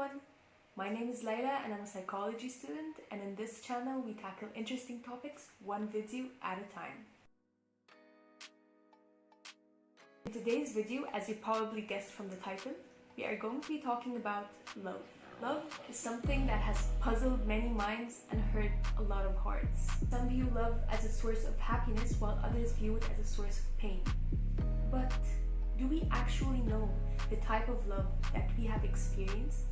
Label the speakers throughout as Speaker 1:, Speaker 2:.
Speaker 1: everyone! My name is Layla and I'm a psychology student, and in this channel we tackle interesting topics one video at a time. In today's video, as you probably guessed from the title, we are going to be talking about love. Love is something that has puzzled many minds and hurt a lot of hearts. Some view love as a source of happiness while others view it as a source of pain. But do we actually know the type of love that we have experienced?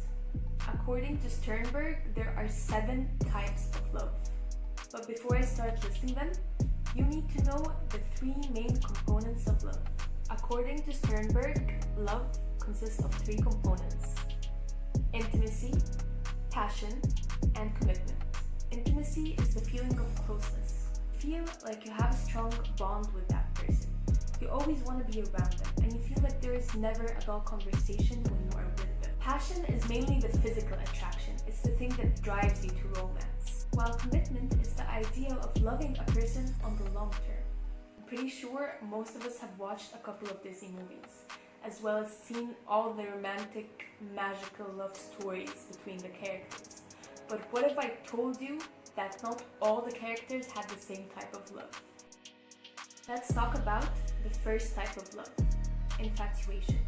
Speaker 1: According to Sternberg, there are 7 types of love. But before I start listing them, you need to know the 3 main components of love. According to Sternberg, love consists of 3 components: intimacy, passion, and commitment. Intimacy is the feeling of closeness. Feel like you have a strong bond with that person. You always want to be around them, and you feel like there is never a dull conversation when you are with them. Passion is mainly the physical attraction. It's the thing that drives you to romance. While commitment is the ideal of loving a person on the long term. I'm pretty sure most of us have watched a couple of Disney movies, as well as seen all the romantic, magical love stories between the characters. But what if I told you that not all the characters had the same type of love? Let's talk about the first type of love, infatuation.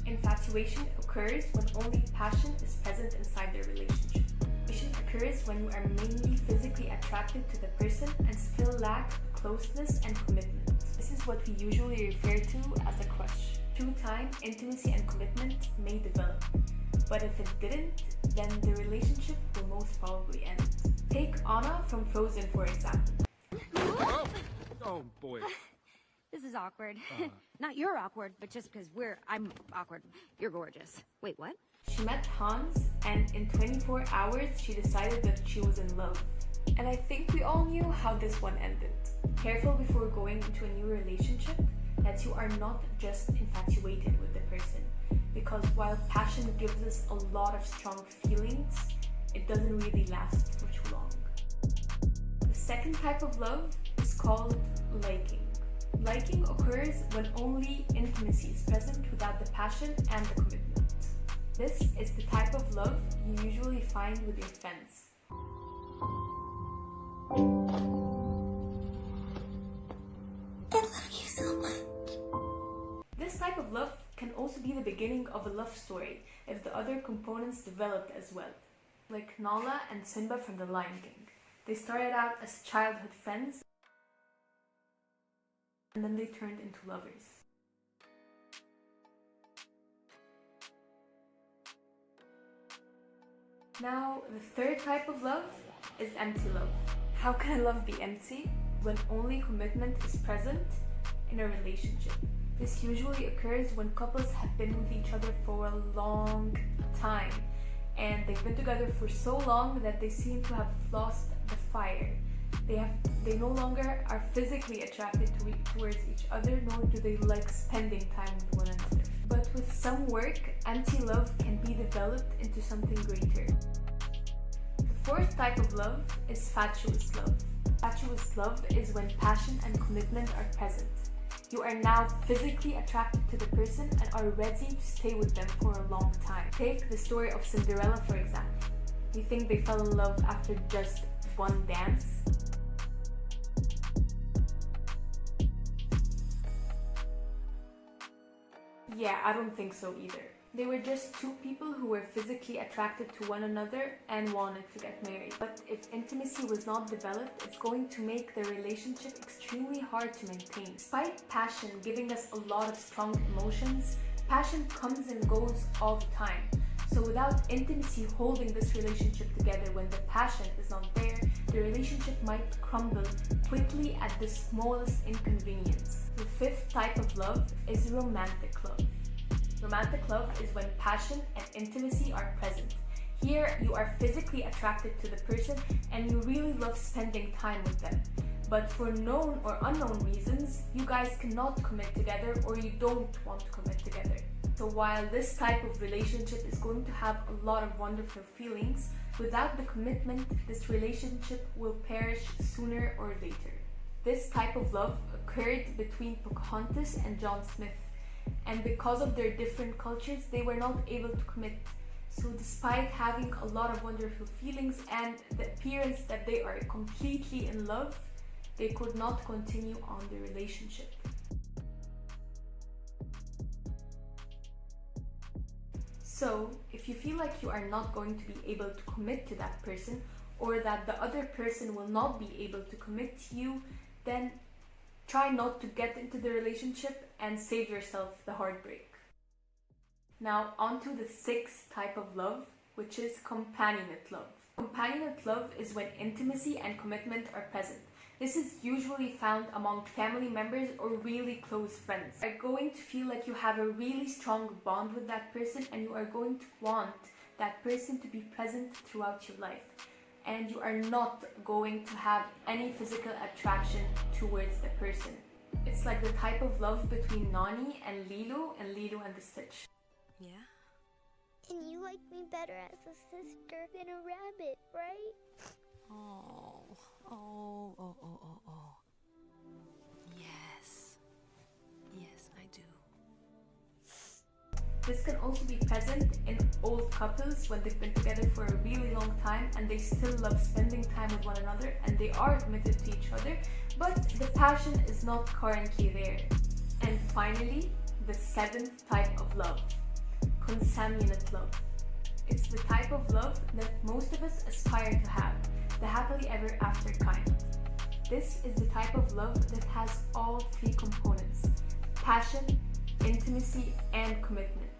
Speaker 1: Infatuation occurs when only passion is present inside the relationship. Passion occurs when you are mainly physically attracted to the person and still lack closeness and commitment. This is what we usually refer to as a crush. Through time, intimacy and commitment may develop, but if it didn't, then the relationship will most probably end. Take Anna from Frozen for example.
Speaker 2: Oh boy.
Speaker 3: This is awkward. Not you're awkward, but just because I'm awkward. You're gorgeous. Wait, what?
Speaker 1: She met Hans, and in 24 hours she decided that she was in love. And I think we all knew how this one ended. Careful before going into a new relationship that you are not just infatuated with the person, because while passion gives us a lot of strong feelings, it doesn't really last for too long. The second type of love is called liking. Liking occurs when only intimacy is present without the passion and the commitment. This is the type of love you usually find with your friends.
Speaker 4: I love you so much.
Speaker 1: This type of love can also be the beginning of a love story if the other components developed as well. Like Nala and Simba from The Lion King. They started out as childhood friends, and then they turned into lovers. Now, the third type of love is empty love. How can a love be empty? When only commitment is present in a relationship. This usually occurs when couples have been with each other for a long time, and they've been together for so long that they seem to have lost the fire. They no longer are physically attracted towards each other, nor do they like spending time with one another. But with some work, empty love can be developed into something greater. The fourth type of love is fatuous love. Fatuous love is when passion and commitment are present. You are now physically attracted to the person and are ready to stay with them for a long time. Take the story of Cinderella for example. You think they fell in love after just one dance? Yeah, I don't think so either. They were just 2 people who were physically attracted to one another and wanted to get married. But if intimacy was not developed, it's going to make the relationship extremely hard to maintain. Despite passion giving us a lot of strong emotions, passion comes and goes all the time. So without intimacy holding this relationship together when the passion is not there, the relationship might crumble quickly at the smallest inconvenience. The 5th type of love is romantic love. Romantic love is when passion and intimacy are present. Here, you are physically attracted to the person and you really love spending time with them. But for known or unknown reasons, you guys cannot commit together or you don't want to commit together. So while this type of relationship is going to have a lot of wonderful feelings, without the commitment, this relationship will perish sooner or later. This type of love occurred between Pocahontas and John Smith, and because of their different cultures, they were not able to commit. So despite having a lot of wonderful feelings and the appearance that they are completely in love, they could not continue on the relationship. So if you feel like you are not going to be able to commit to that person, or that the other person will not be able to commit to you, then try not to get into the relationship and save yourself the heartbreak. Now on to the sixth type of love, which is companionate love. Companionate love is when intimacy and commitment are present. This is usually found among family members or really close friends. You are going to feel like you have a really strong bond with that person, and you are going to want that person to be present throughout your life. And you are not going to have any physical attraction towards the person. It's like the type of love between Nani and Lilo and the Stitch.
Speaker 5: Yeah?
Speaker 4: And you like me better as a sister than a rabbit, right?
Speaker 5: Oh. Yes. Yes, I do.
Speaker 1: This can also be present in old couples when they've been together for a really long time and they still love spending time with one another and they are committed to each other, but the passion is not currently there. And finally, the seventh type of love, consanguinate love. It's the type of love that most of us aspire to have, the happily ever after kind. This is the type of love that has all three components: passion, intimacy, and commitment.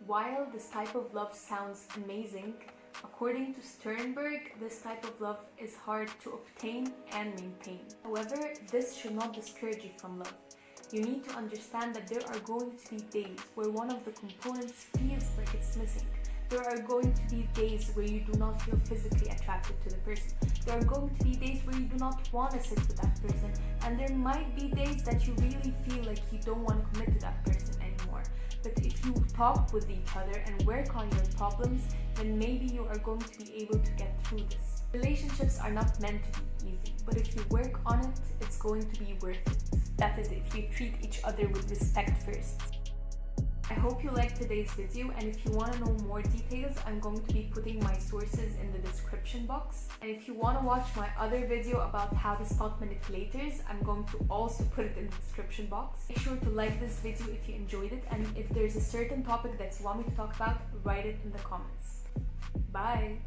Speaker 1: While this type of love sounds amazing, according to Sternberg, this type of love is hard to obtain and maintain. However, this should not discourage you from love. You need to understand that there are going to be days where one of the components feels like it's missing. There are going to be days where you do not feel physically attracted to the person. There are going to be days where you do not want to sit with that person. And there might be days that you really feel like you don't want to commit to that person anymore. But if you talk with each other and work on your problems, then maybe you are going to be able to get through this. Relationships are not meant to be easy, but if you work on it, it's going to be worth it. That is, if you treat each other with respect first. I hope you liked today's video, and if you want to know more details, I'm going to be putting my sources in the description box. And if you want to watch my other video about how to spot manipulators, I'm going to also put it in the description box. Make sure to like this video if you enjoyed it, and if there's a certain topic that you want me to talk about, write it in the comments. Bye!